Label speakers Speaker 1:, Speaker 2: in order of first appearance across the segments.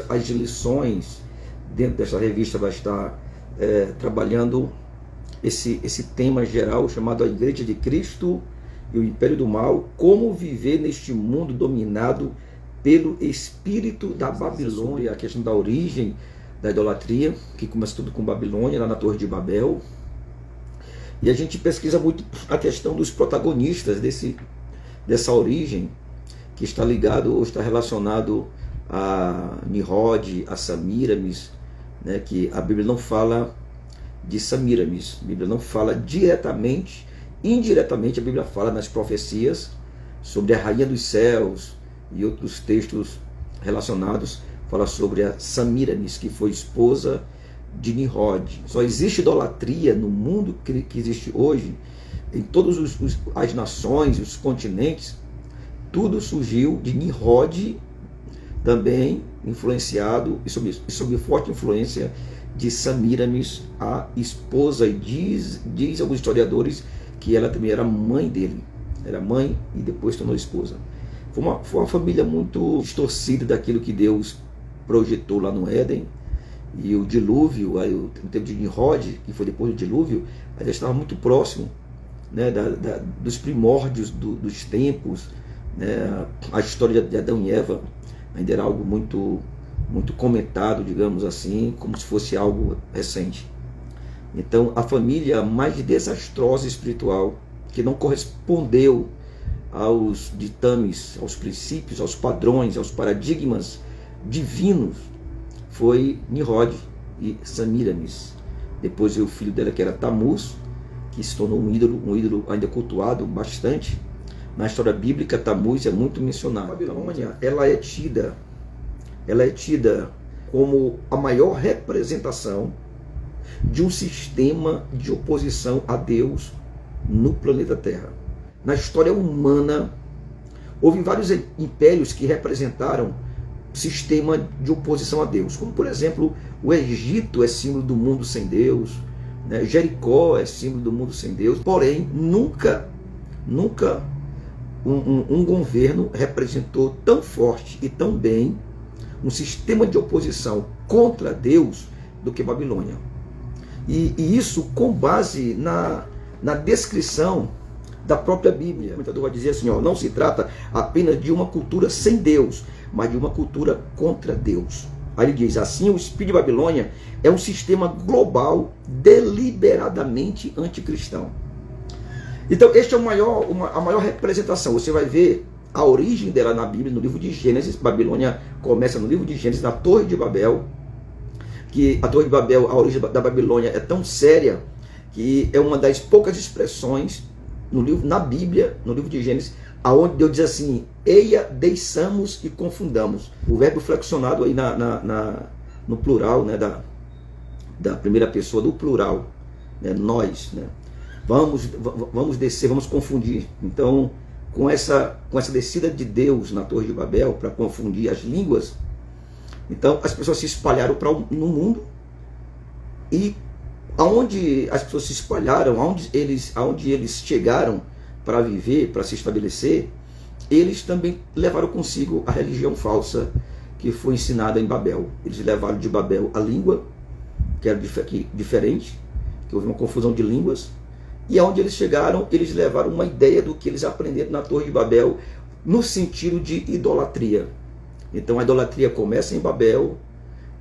Speaker 1: As lições dentro dessa revista vai estar trabalhando esse tema geral chamado A Igreja de Cristo e o Império do Mal, como viver neste mundo dominado pelo espírito da Babilônia, a questão da origem da idolatria, que começa tudo com Babilônia, lá na Torre de Babel. E a gente pesquisa muito a questão dos protagonistas dessa origem, que está ligado ou está relacionado a Nimrod, a Samíramis, né, que a Bíblia não fala de Samíramis, a Bíblia não fala diretamente, indiretamente a Bíblia fala nas profecias sobre a Rainha dos Céus e outros textos relacionados, fala sobre a Samíramis, que foi esposa de Nimrod. Só existe idolatria no mundo que existe hoje, em todas as nações, os continentes, tudo surgiu de Nimrod, também influenciado e sob forte influência de Samíramis, a esposa, e diz alguns historiadores que ela também era mãe dele, era mãe e depois tornou esposa. Foi uma família muito distorcida daquilo que Deus projetou lá no Éden. E o dilúvio, aí, o tempo de Nimrod, que foi depois do dilúvio, ainda estava muito próximo, né, dos primórdios dos tempos, né. A história de Adão e Eva ainda era algo muito, muito comentado, digamos assim, como se fosse algo recente. Então, a família mais desastrosa espiritual, que não correspondeu aos ditames, aos princípios, aos padrões, aos paradigmas divinos, foi Nimrod e Samíramis. Depois veio o filho dela, que era Tamuz, que se tornou um ídolo ainda cultuado bastante. Na história bíblica, Tamuz é muito mencionado. A Babilônia, ela é tida como a maior representação de um sistema de oposição a Deus no planeta Terra. Na história humana, houve vários impérios que representaram sistema de oposição a Deus, como por exemplo o Egito é símbolo do mundo sem Deus, né? Jericó é símbolo do mundo sem Deus, porém nunca um governo representou tão forte e tão bem um sistema de oposição contra Deus do que Babilônia. E isso com base na descrição da própria Bíblia. O comentador vai dizer assim, não se trata apenas de uma cultura sem Deus, mas de uma cultura contra Deus. Aí ele diz assim: o espírito de Babilônia é um sistema global deliberadamente anticristão. Então, este é a maior representação. Você vai ver a origem dela na Bíblia, no livro de Gênesis. Babilônia começa no livro de Gênesis, na Torre de Babel. Que a Torre de Babel, a origem da Babilônia é tão séria que é uma das poucas expressões na Bíblia, no livro de Gênesis, aonde Deus diz assim: eia, deixamos e confundamos. O verbo flexionado aí no plural, né, da primeira pessoa do plural, né, nós, né, vamos descer, vamos confundir. Então, com essa descida de Deus na Torre de Babel para confundir as línguas, então as pessoas se espalharam no mundo, e aonde as pessoas se espalharam, aonde eles chegaram para viver, para se estabelecer, eles também levaram consigo a religião falsa que foi ensinada em Babel. Eles levaram de Babel a língua, que era diferente, que houve uma confusão de línguas, e aonde eles chegaram, eles levaram uma ideia do que eles aprenderam na Torre de Babel, no sentido de idolatria. Então a idolatria começa em Babel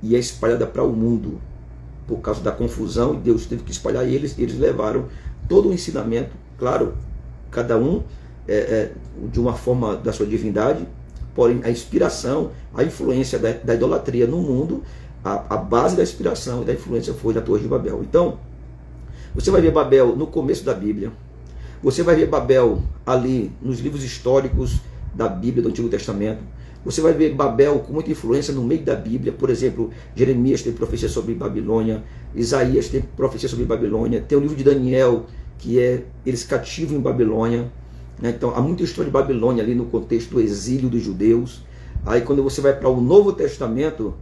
Speaker 1: e é espalhada para o mundo. Por causa da confusão, e Deus teve que espalhar, e eles levaram todo o ensinamento, claro, cada um de uma forma da sua divindade, porém a inspiração, a influência da idolatria no mundo, a base da inspiração e da influência foi da Torre de Babel. Então, você vai ver Babel no começo da Bíblia, você vai ver Babel ali nos livros históricos da Bíblia, do Antigo Testamento. Você vai ver Babel com muita influência no meio da Bíblia. Por exemplo, Jeremias tem profecia sobre Babilônia, Isaías tem profecia sobre Babilônia, tem o livro de Daniel, que eles cativam em Babilônia, né? Então há muita história de Babilônia ali no contexto do exílio dos judeus. Aí quando você vai para o Novo Testamento,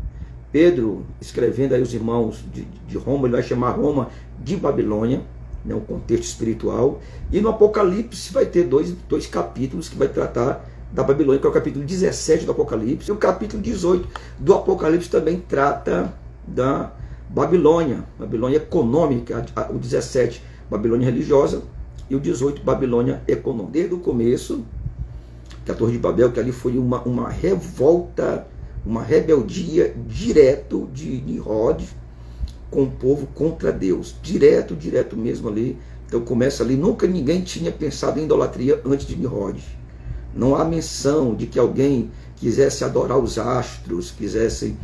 Speaker 1: Pedro, escrevendo aí os irmãos de Roma, ele vai chamar Roma de Babilônia, o contexto espiritual. E no Apocalipse vai ter dois capítulos que vai tratar da Babilônia, que é o capítulo 17 do Apocalipse, e o capítulo 18 do Apocalipse também trata da Babilônia, Babilônia econômica, o 17, Babilônia religiosa, e o 18, Babilônia econômica. Desde o começo, que a Torre de Babel, que ali foi uma revolta, uma rebeldia direto de Nimrod com o povo contra Deus, direto mesmo ali. Então começa ali, nunca ninguém tinha pensado em idolatria antes de Nimrod. Não há menção de que alguém quisesse adorar os astros, quisesse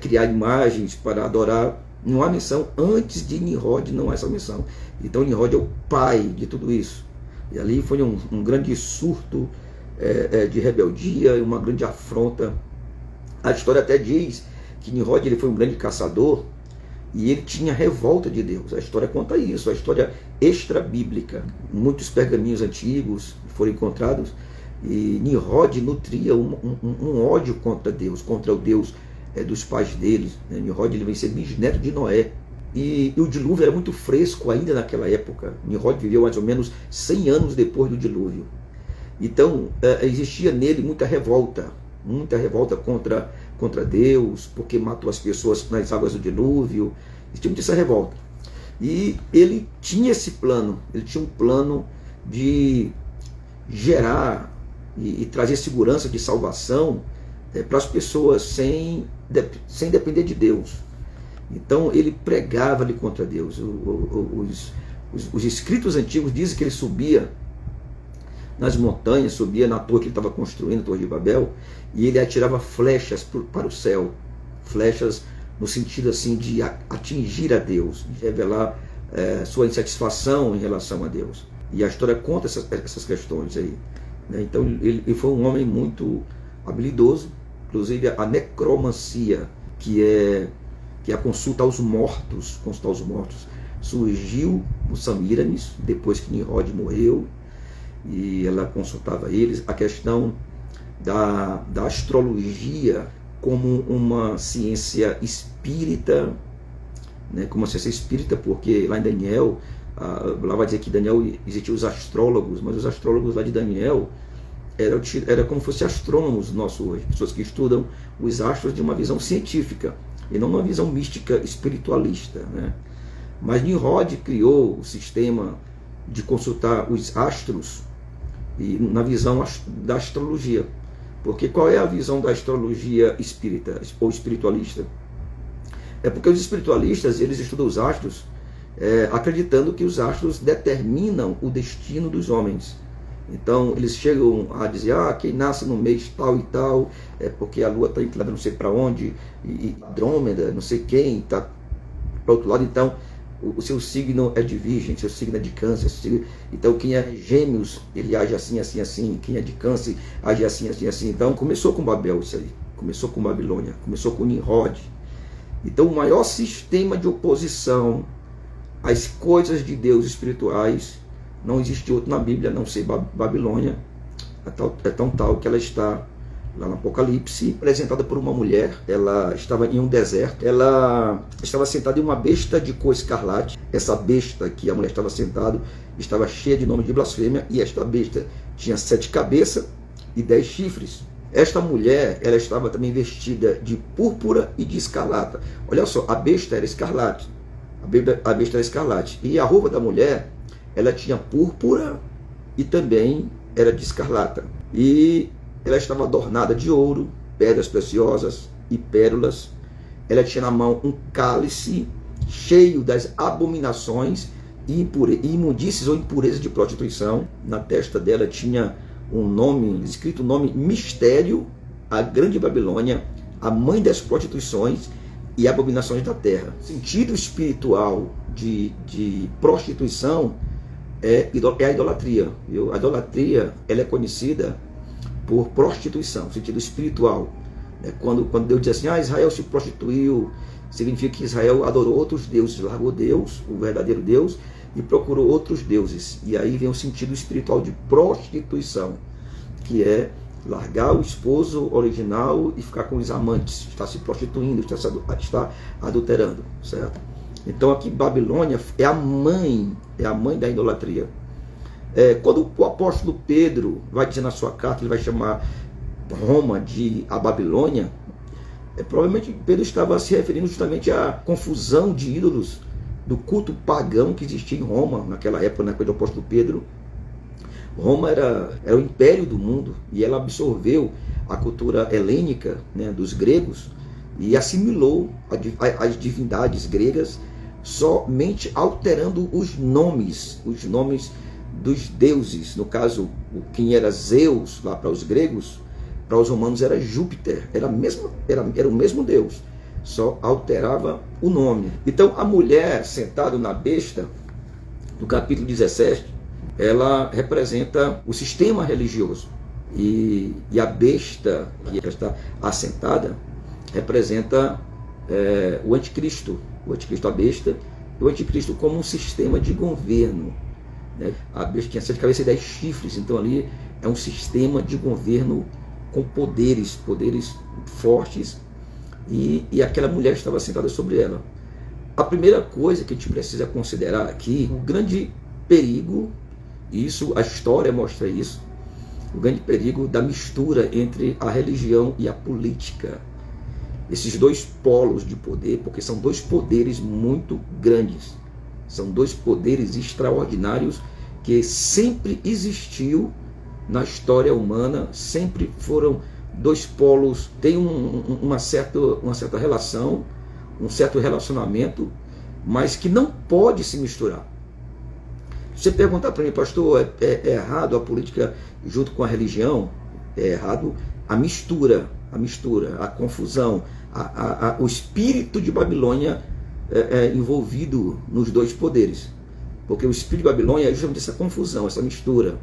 Speaker 1: criar imagens para adorar. Não há menção antes de Nimrod, não há essa menção. Então Nimrod é o pai de tudo isso. E ali foi um grande surto de rebeldia, uma grande afronta. A história até diz que Nimrod ele foi um grande caçador e ele tinha revolta de Deus. A história conta isso, a história extra-bíblica. Muitos pergaminhos antigos foram encontrados e Nimrod nutria um ódio contra Deus, contra o Deus dos pais deles. Nimrod ele vem ser bisneto de Noé. E o dilúvio era muito fresco ainda naquela época. Nimrod viveu mais ou menos 100 anos depois do dilúvio. Então existia nele muita revolta contra Deus, porque matou as pessoas nas águas do dilúvio. Existia muita essa revolta. E ele tinha esse plano, ele tinha um plano de gerar e trazer segurança de salvação para as pessoas sem depender de Deus. Então ele pregava ali contra Deus. Os escritos antigos dizem que ele subia nas montanhas, subia na torre que ele estava construindo, a Torre de Babel, e ele atirava flechas para o céu, flechas no sentido assim de atingir a Deus, de revelar sua insatisfação em relação a Deus. E a história conta essas questões aí, né? Então ele foi um homem muito habilidoso. Inclusive a necromancia, que é a consulta aos mortos, surgiu no Samíramis, depois que Nimrod morreu, e ela consultava eles. A questão da astrologia como uma ciência espírita, né, como uma ciência espírita, porque lá em Daniel, lá vai dizer que em Daniel existiam os astrólogos, mas os astrólogos lá de Daniel era como se fossem astrônomos nossos hoje, pessoas que estudam os astros de uma visão científica e não uma visão mística espiritualista, né? Mas Nimrod criou o sistema de consultar os astros e na visão da astrologia. Porque qual é a visão da astrologia espírita ou espiritualista? É porque os espiritualistas eles estudam os astros acreditando que os astros determinam o destino dos homens. Então eles chegam a dizer, quem nasce no mês tal e tal, é porque a lua está inclinada não sei para onde, e Andrômeda, não sei quem, está para o outro lado, então o seu signo é de Virgem, seu signo é de Câncer, então quem é Gêmeos, ele age assim, assim, assim, quem é de Câncer, age assim, assim, assim. Então começou com Babel isso aí, começou com Babilônia, começou com Nimrod. Então o maior sistema de oposição às coisas de Deus espirituais, não existe outro na Bíblia, a não ser Babilônia. É tão tal que ela está lá no Apocalipse, apresentada por uma mulher. Ela estava em um deserto, ela estava sentada em uma besta de cor escarlate. Essa besta que a mulher estava sentada estava cheia de nome de blasfêmia, e esta besta tinha 7 cabeças e 10 chifres. Esta mulher, ela estava também vestida de púrpura e de escarlata. Olha só, a besta era escarlate. A besta era escarlate. E a roupa da mulher, ela tinha púrpura e também era de escarlata. E ela estava adornada de ouro, pedras preciosas e pérolas. Ela tinha na mão um cálice cheio das abominações e imundícies ou impurezas de prostituição. Na testa dela tinha um nome, escrito o nome Mistério, a Grande Babilônia, a mãe das prostituições e abominações da terra. O sentido espiritual de prostituição é a idolatria. A idolatria ela é conhecida por prostituição, sentido espiritual. Quando Deus diz assim, Israel se prostituiu, significa que Israel adorou outros deuses, largou Deus, o verdadeiro Deus, e procurou outros deuses. E aí vem o sentido espiritual de prostituição, que é largar o esposo original e ficar com os amantes, está se prostituindo, está adulterando, certo? Então aqui Babilônia é a mãe da idolatria. Quando o apóstolo Pedro vai dizer na sua carta, ele vai chamar Roma de a Babilônia, provavelmente Pedro estava se referindo justamente à confusão de ídolos do culto pagão que existia em Roma naquela época, na época do apóstolo Pedro. Roma era o império do mundo e ela absorveu a cultura helênica, né, dos gregos, e assimilou as divindades gregas, somente alterando os nomes dos deuses. No caso, quem era Zeus lá para os gregos, para os romanos era Júpiter, era o mesmo Deus, só alterava o nome. Então a mulher sentada na besta, no capítulo 17, ela representa o sistema religioso, e a besta que está assentada representa o anticristo, a besta, e o anticristo como um sistema de governo, né? A besta tinha 7 cabeças e 10 chifres, então ali é um sistema de governo com poderes fortes, e aquela mulher estava sentada sobre ela. A primeira coisa que a gente precisa considerar aqui, o grande perigo, isso a história mostra isso, o grande perigo da mistura entre a religião e a política. Esses dois polos de poder, porque são dois poderes muito grandes, são dois poderes extraordinários que sempre existiu na história humana, sempre foram dois polos, tem uma certa relação, um certo relacionamento, mas que não pode se misturar. Se você perguntar para mim, pastor, é errado a política junto com a religião? É errado a mistura, a confusão, o espírito de Babilônia envolvido nos dois poderes. Porque o espírito de Babilônia é justamente essa confusão, essa mistura.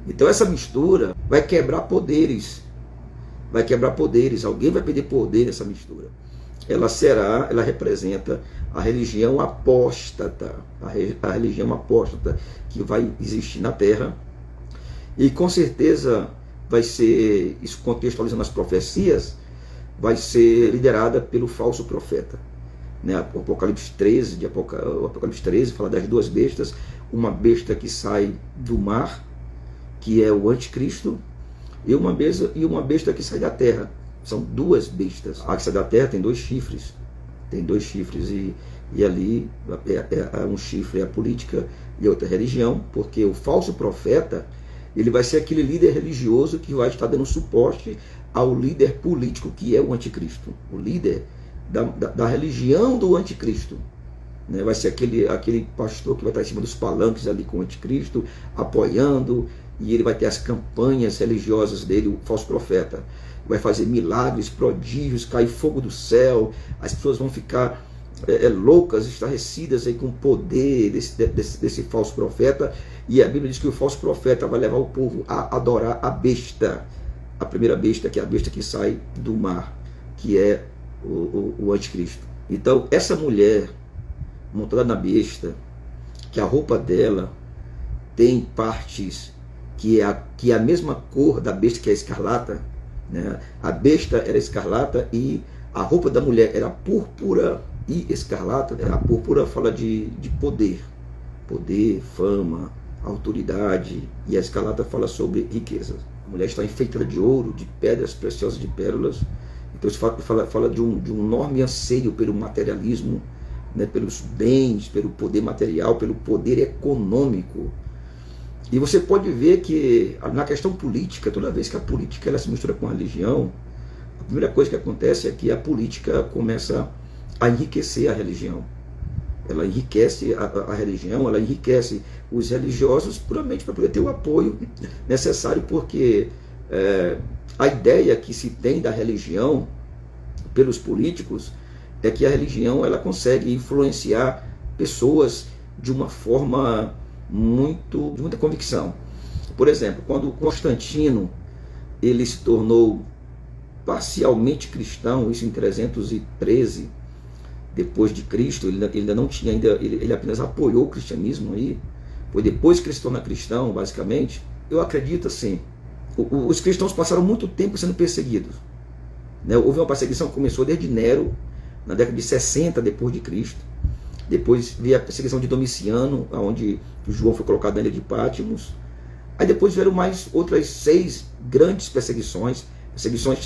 Speaker 1: Então essa mistura vai quebrar poderes. Alguém vai perder poder nessa mistura. Ela representa a religião apóstata, a religião apóstata que vai existir na Terra, e com certeza vai ser, isso contextualizando as profecias, vai ser liderada pelo falso profeta, né? O Apocalipse 13 fala das duas bestas, uma besta que sai do mar, que é o anticristo, e uma besta que sai da terra. São duas bestas. A que sai da terra tem dois chifres. E ali um chifre é a política e outra é a religião, porque o falso profeta, ele vai ser aquele líder religioso que vai estar dando suporte ao líder político, que é o anticristo. O líder da religião do anticristo, né? Vai ser aquele pastor que vai estar em cima dos palanques ali com o anticristo, apoiando, e ele vai ter as campanhas religiosas dele, o falso profeta. Vai fazer milagres, prodígios, cair fogo do céu, as pessoas vão ficar loucas, estarrecidas aí com o poder desse falso profeta. E a Bíblia diz que o falso profeta vai levar o povo a adorar a besta, a primeira besta, que é a besta que sai do mar, que é o anticristo. Então essa mulher montada na besta, que a roupa dela tem partes que é a mesma cor da besta, que é a escarlata, né? A besta era escarlata e a roupa da mulher era púrpura e escarlata. A púrpura fala de poder, fama, autoridade, e a escarlata fala sobre riqueza. A mulher está enfeitada de ouro, de pedras preciosas, de pérolas. Então isso fala de um enorme anseio pelo materialismo, né? Pelos bens, pelo poder material, pelo poder econômico. E você pode ver que na questão política, toda vez que a política ela se mistura com a religião, a primeira coisa que acontece é que a política começa a enriquecer a religião. Ela enriquece a religião, ela enriquece os religiosos puramente para poder ter o apoio necessário, porque a ideia que se tem da religião pelos políticos é que a religião ela consegue influenciar pessoas de uma forma de muita convicção. Por exemplo, quando Constantino ele se tornou parcialmente cristão, isso em 313 depois de Cristo, ele ainda não tinha, ele apenas apoiou o cristianismo aí, foi depois que ele se torna cristão, basicamente. Eu acredito assim, os cristãos passaram muito tempo sendo perseguidos, né? Houve uma perseguição que começou desde Nero, na década de 60 depois de Cristo. Depois veio a perseguição de Domiciano, onde João foi colocado na ilha de Patmos. Aí depois vieram mais outras 6 grandes perseguições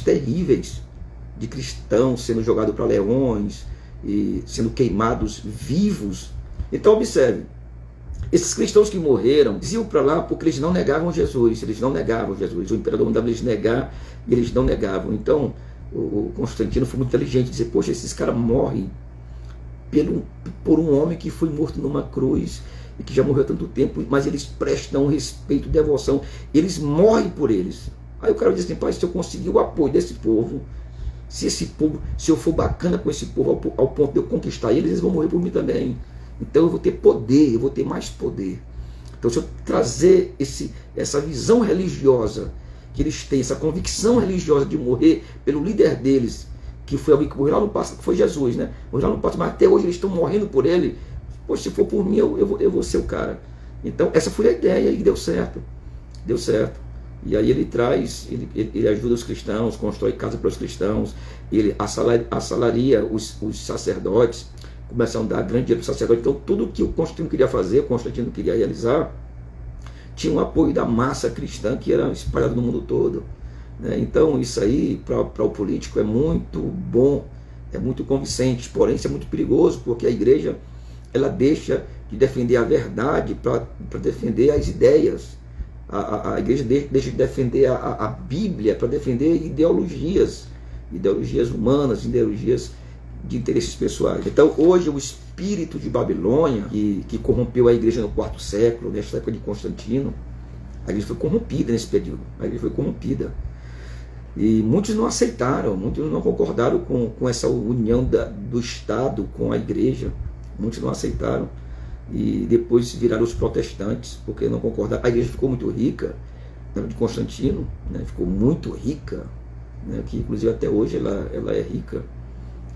Speaker 1: terríveis, de cristãos sendo jogados para leões e sendo queimados vivos. Então observe, esses cristãos que morreram iam para lá porque eles não negavam Jesus, o imperador mandava eles negar e eles não negavam. Então o Constantino foi muito inteligente, dizer, poxa, esses caras morrem por um homem que foi morto numa cruz e que já morreu há tanto tempo, mas eles prestam respeito, devoção, eles morrem por eles. Aí o cara diz assim, pai, se eu conseguir o apoio desse povo, se eu for bacana com esse povo ao ponto de eu conquistar eles vão morrer por mim também. Então eu vou ter poder, eu vou ter mais poder. Então se eu trazer essa visão religiosa que eles têm, essa convicção religiosa de morrer pelo líder deles, que foi alguém que morreu lá no passado, que foi Jesus, né? Morreu lá no passado, mas até hoje eles estão morrendo por ele. Poxa, se for por mim, eu vou ser o cara. Então essa foi a ideia e deu certo. Deu certo. E aí ele ajuda os cristãos, constrói casa para os cristãos, ele assalaria os sacerdotes, começa a dar grande dinheiro para os sacerdotes. Então tudo que o Constantino queria fazer, o Constantino queria realizar, tinha um apoio da massa cristã que era espalhada no mundo todo. Então isso aí para o político é muito bom, é muito convincente, porém isso é muito perigoso, porque a igreja ela deixa de defender a verdade para defender as ideias. A igreja deixa de defender a Bíblia para defender ideologias humanas, ideologias de interesses pessoais. Então hoje o espírito de Babilônia, que corrompeu a igreja no 4º século, nesta época de Constantino, a igreja foi corrompida nesse período, a igreja foi corrompida. E muitos não aceitaram, muitos não concordaram com essa união do Estado com a igreja, muitos não aceitaram. E depois viraram os protestantes, porque não concordaram. A igreja ficou muito rica, de Constantino, né? Ficou muito rica, né? Que inclusive até hoje ela é rica,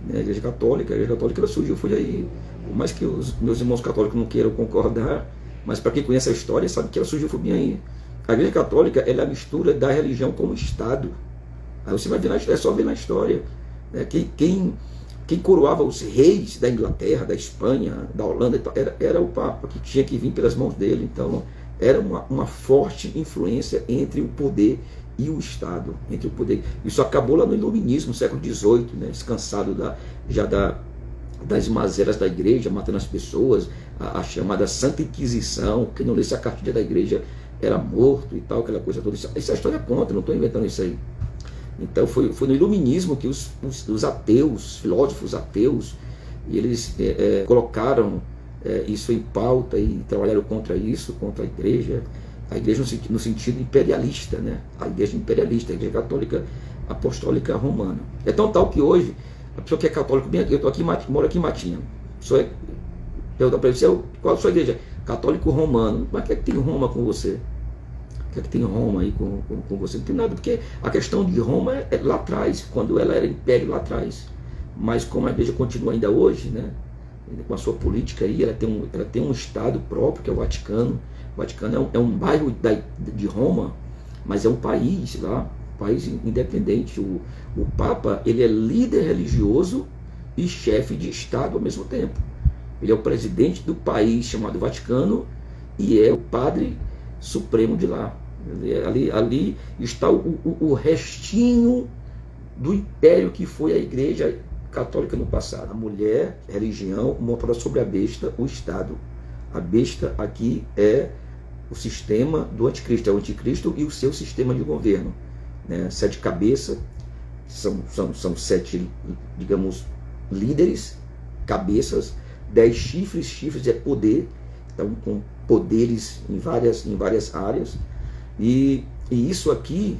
Speaker 1: né? A igreja católica ela surgiu, foi aí, por mais que os meus irmãos católicos não queiram concordar, mas para quem conhece a história sabe que ela surgiu foi bem aí. A igreja católica ela é a mistura da religião com o Estado. Aí você vai ver é só ver na história, né? Quem coroava os reis da Inglaterra, da Espanha, da Holanda, era o Papa, que tinha que vir pelas mãos dele. Então era uma forte influência entre o poder e o Estado. Isso acabou lá no Iluminismo, no século XVIII, né? Descansado das mazelas da igreja, matando as pessoas, a chamada Santa Inquisição. Quem não lesse a cartilha da igreja era morto e tal, aquela coisa toda. Isso a história conta, não estou inventando isso aí. Então foi no Iluminismo que os ateus, filósofos ateus, eles colocaram isso em pauta e trabalharam contra isso, contra a igreja no sentido imperialista, né? A igreja imperialista, a igreja católica apostólica romana. É tão tal que hoje, a pessoa que é católica, eu moro aqui em Matinha, pergunta para ele, qual a sua igreja? Católico romano. Mas o que é que tem Roma com você? O que é que tem Roma aí com você? Não tem nada, porque a questão de Roma é lá atrás, quando ela era império lá atrás. Mas como a igreja continua ainda hoje, né, com a sua política aí, ela tem um estado próprio, que é o Vaticano. O Vaticano é um bairro de Roma, mas é um país lá, um país independente. O Papa, ele é líder religioso e chefe de Estado ao mesmo tempo. Ele é o presidente do país chamado Vaticano e é o padre supremo de lá. Ali está o restinho do império que foi a igreja católica no passado. A mulher, a religião, montada sobre a besta, o Estado. A besta aqui é o sistema do anticristo, é o anticristo e o seu sistema de governo, né? 7 cabeças, são 7, digamos, líderes, cabeças, 10 chifres é poder, então com poderes em várias áreas, e isso aqui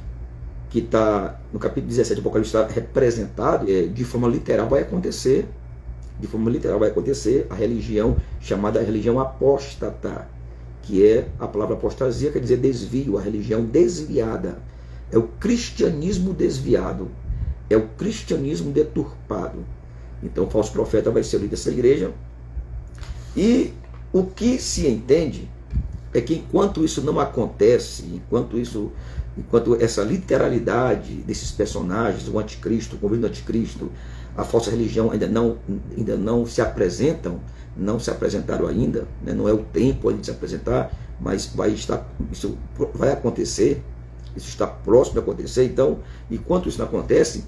Speaker 1: que está no capítulo 17 do Apocalipse está representado, de forma literal vai acontecer, a religião chamada religião apóstata, que é a palavra apostasia, quer dizer desvio, a religião desviada, é o cristianismo desviado, é o cristianismo deturpado. Então o falso profeta vai ser o líder dessa igreja, e o que se entende é que enquanto isso não acontece, enquanto essa literalidade desses personagens, o anticristo, o governo do anticristo, a falsa religião ainda não se apresentam, não se apresentaram ainda, né? Não é o tempo ainda de se apresentar, mas isso vai acontecer, isso está próximo de acontecer. Então, enquanto isso não acontece,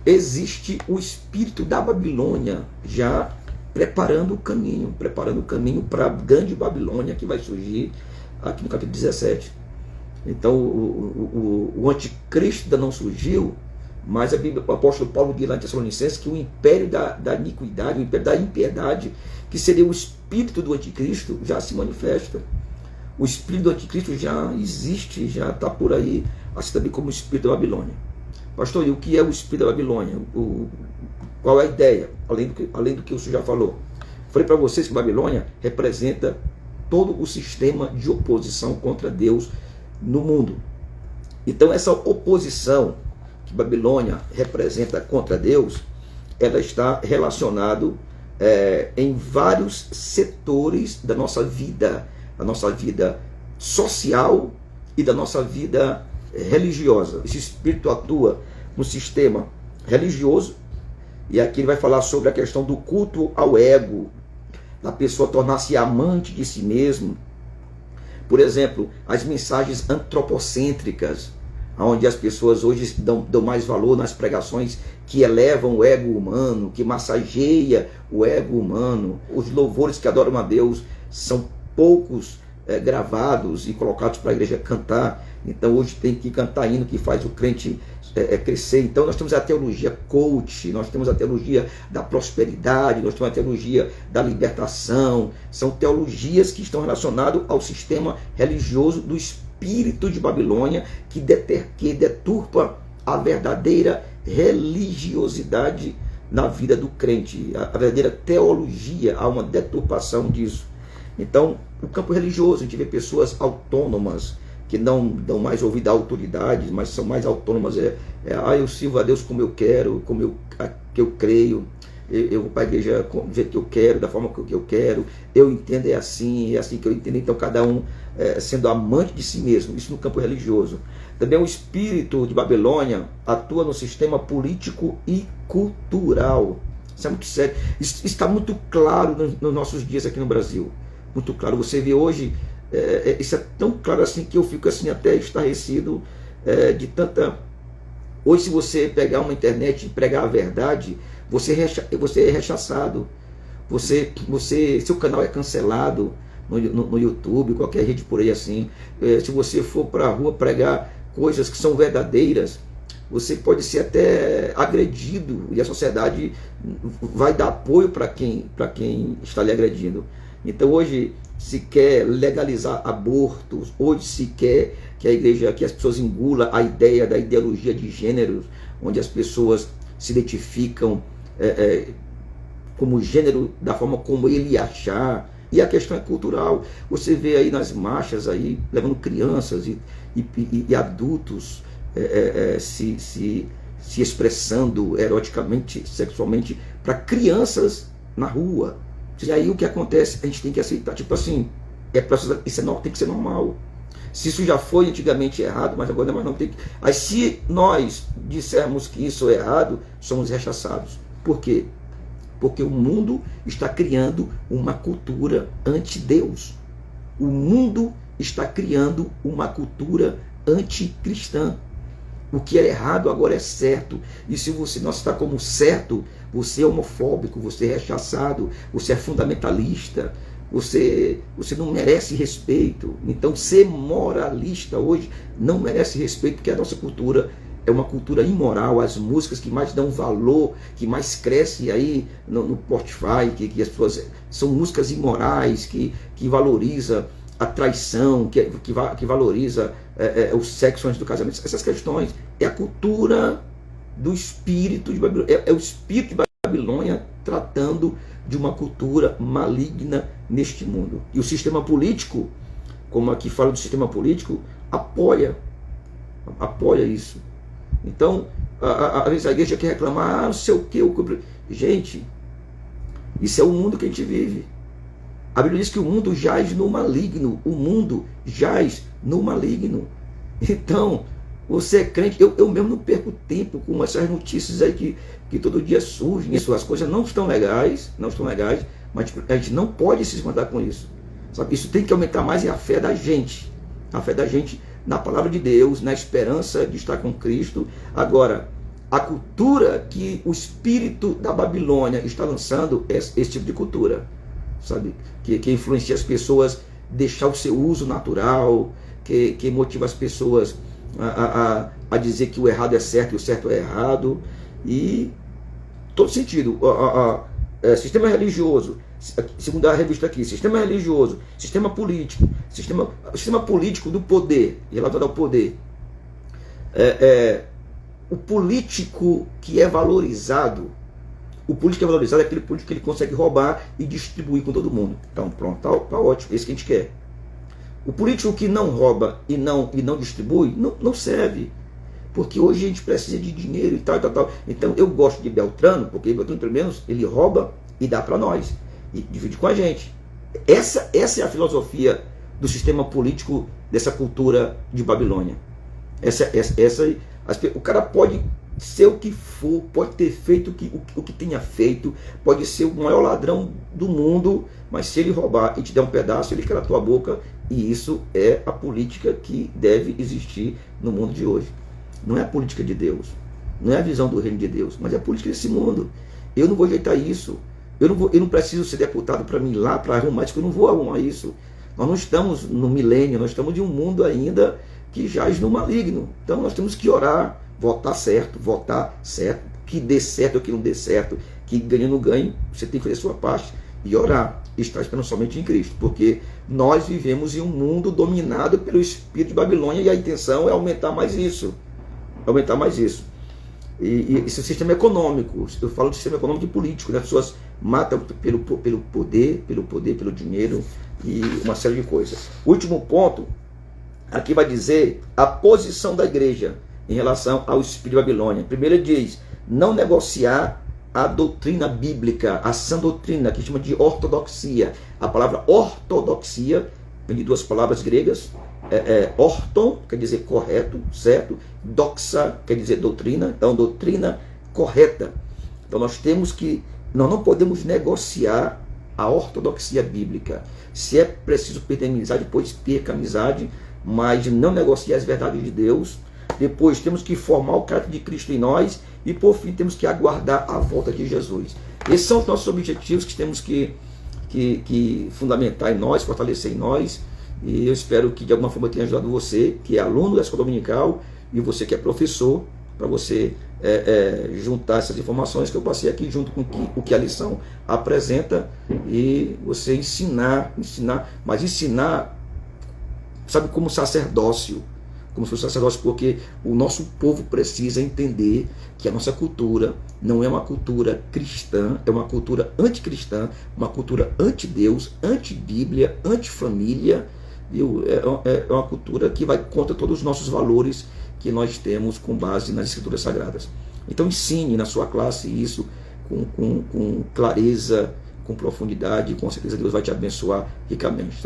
Speaker 1: existe o espírito da Babilônia já preparando o caminho para a grande Babilônia que vai surgir aqui no capítulo 17. Então, o anticristo ainda não surgiu, mas o apóstolo Paulo diz lá em Tessalonicenses que o império da iniquidade, o império da impiedade, que seria o espírito do anticristo, já se manifesta. O espírito do anticristo já existe, já está por aí, assim também como o espírito da Babilônia. Pastor, e o que é o espírito da Babilônia? Qual é a ideia? Além do que o senhor já falou. Falei para vocês que Babilônia representa todo o sistema de oposição contra Deus no mundo. Então, essa oposição que Babilônia representa contra Deus, ela está relacionada em vários setores da nossa vida social e da nossa vida religiosa. Esse espírito atua no sistema religioso, e aqui ele vai falar sobre a questão do culto ao ego, da pessoa tornar-se amante de si mesmo. Por exemplo, as mensagens antropocêntricas, onde as pessoas hoje dão mais valor nas pregações que elevam o ego humano, que massageia o ego humano. Os louvores que adoram a Deus são poucos gravados e colocados para a igreja cantar. Então hoje tem que cantar hino que faz o crente crescer. Então nós temos a teologia coach, nós temos a teologia da prosperidade, nós temos a teologia da libertação. São teologias que estão relacionadas ao sistema religioso do espírito de Babilônia, que deturpa a verdadeira religiosidade na vida do crente, a verdadeira teologia. Há uma deturpação disso. Então, no campo religioso, a gente vê pessoas autônomas, que não dão mais ouvido à autoridade, mas são mais autônomas. Eu sirvo a Deus como eu quero, que eu creio, eu vou para a igreja do jeito que eu quero, da forma que eu quero, eu entendo, é assim que eu entendo. Então, cada um sendo amante de si mesmo, isso no campo religioso. Também o espírito de Babilônia atua no sistema político e cultural. Isso é muito sério. Isso está muito claro nos nossos dias aqui no Brasil. Muito claro. Você vê hoje, isso é tão claro assim que eu fico assim até estarrecido de tanta... Hoje, se você pegar uma internet e pregar a verdade, você é rechaçado. Seu canal é cancelado no YouTube, qualquer rede por aí assim. Se você for para a rua pregar coisas que são verdadeiras, você pode ser até agredido, e a sociedade vai dar apoio para quem está lhe agredindo. Então hoje se quer legalizar abortos, hoje se quer que a igreja, que as pessoas engulam a ideia da ideologia de gênero, onde as pessoas se identificam como gênero da forma como ele achar. E a questão é cultural. Você vê aí nas marchas aí, levando crianças e adultos se expressando eroticamente, sexualmente, para crianças na rua. E aí o que acontece? A gente tem que aceitar, tipo assim, isso tem que ser normal. Se isso já foi antigamente errado, mas agora não tem que... Aí se nós dissermos que isso é errado, somos rechaçados. Por quê? Porque o mundo está criando uma cultura anti-Deus. O mundo está criando uma cultura anticristã. O que é errado agora é certo. E se você não está como certo, você é homofóbico, você é rechaçado, você é fundamentalista, você não merece respeito. Então, ser moralista hoje não merece respeito, porque a nossa cultura é uma cultura imoral. As músicas que mais dão valor, que mais crescem aí no Spotify, que as pessoas são músicas imorais, que valoriza a traição, que valoriza o sexo antes do casamento. Essas questões é a cultura do espírito de Babilônia. É o espírito de Babilônia tratando de uma cultura maligna neste mundo. E o sistema político, como aqui fala do sistema político, apoia isso. Então, às vezes a igreja quer reclamar, não sei o que. Gente, isso é o mundo que a gente vive. A Bíblia diz que o mundo jaz no maligno. O mundo jaz no maligno. Então, Você é crente, eu mesmo não perco tempo com essas notícias aí que todo dia surgem. Isso, as coisas não estão legais, mas a gente não pode se espantar com isso. Sabe? Isso tem que aumentar mais a fé da gente. A fé da gente na palavra de Deus, na esperança de estar com Cristo. Agora, a cultura que o espírito da Babilônia está lançando é esse tipo de cultura, sabe? Que influencia as pessoas a deixar o seu uso natural, que motiva as pessoas a dizer que o errado é certo e o certo é errado. E todo sentido, sistema religioso, segundo a revista aqui, sistema religioso, sistema político, sistema político do poder, relacionado ao poder. O político que é valorizado, é aquele político que ele consegue roubar e distribuir com todo mundo. Então pronto, tá ótimo, esse que a gente quer. O político que não rouba e não distribui, não serve. Porque hoje a gente precisa de dinheiro e tal. Então eu gosto de Beltrano, porque Beltrano pelo menos ele rouba e dá para nós. E divide com a gente. Essa é a filosofia do sistema político dessa cultura de Babilônia. O cara pode ser o que for, pode ter feito o que tenha feito, pode ser o maior ladrão do mundo, mas se ele roubar e te der um pedaço, ele quer a tua boca. E isso é a política que deve existir no mundo de hoje. Não é a política de Deus, não é a visão do reino de Deus, mas é a política desse mundo. Eu não vou ajeitar isso. Eu não preciso ser deputado para mim ir lá para arrumar isso, que eu não vou arrumar isso. Nós não estamos no milênio, nós estamos de um mundo ainda que jaz no maligno. Então nós temos que orar, votar certo, que dê certo ou que não dê certo, que ganhe ou não ganhe, você tem que fazer a sua parte e orar. E estar esperando somente em Cristo, porque nós vivemos em um mundo dominado pelo espírito de Babilônia e a intenção é aumentar mais isso. E esse sistema econômico, eu falo de sistema econômico e político, né? As pessoas matam pelo poder, pelo dinheiro e uma série de coisas. O último ponto, aqui vai dizer a posição da igreja em relação ao espírito de Babilônia. Primeiro ele diz, não negociar a doutrina bíblica, a sã doutrina, que chama de ortodoxia. A palavra ortodoxia vem de duas palavras gregas, orton, quer dizer correto, certo, doxa, quer dizer doutrina, então doutrina correta. Então nós não podemos negociar a ortodoxia bíblica. Se é preciso perder amizade, depois perca a amizade, mas não negociar as verdades de Deus. Depois temos que formar o caráter de Cristo em nós e por fim temos que aguardar a volta de Jesus. Esses são os nossos objetivos que temos que fundamentar em nós, fortalecer em nós. E eu espero que de alguma forma tenha ajudado você, que é aluno da escola dominical, e você que é professor, para você juntar essas informações que eu passei aqui junto com o que a lição apresenta e você ensinar, sabe, como sacerdócio, porque o nosso povo precisa entender que a nossa cultura não é uma cultura cristã, é uma cultura anticristã, uma cultura anti-Deus, anti-Bíblia, anti-família. É uma cultura que vai contra todos os nossos valores que nós temos com base nas Escrituras Sagradas. Então ensine na sua classe isso com clareza, com profundidade, e com certeza Deus vai te abençoar ricamente.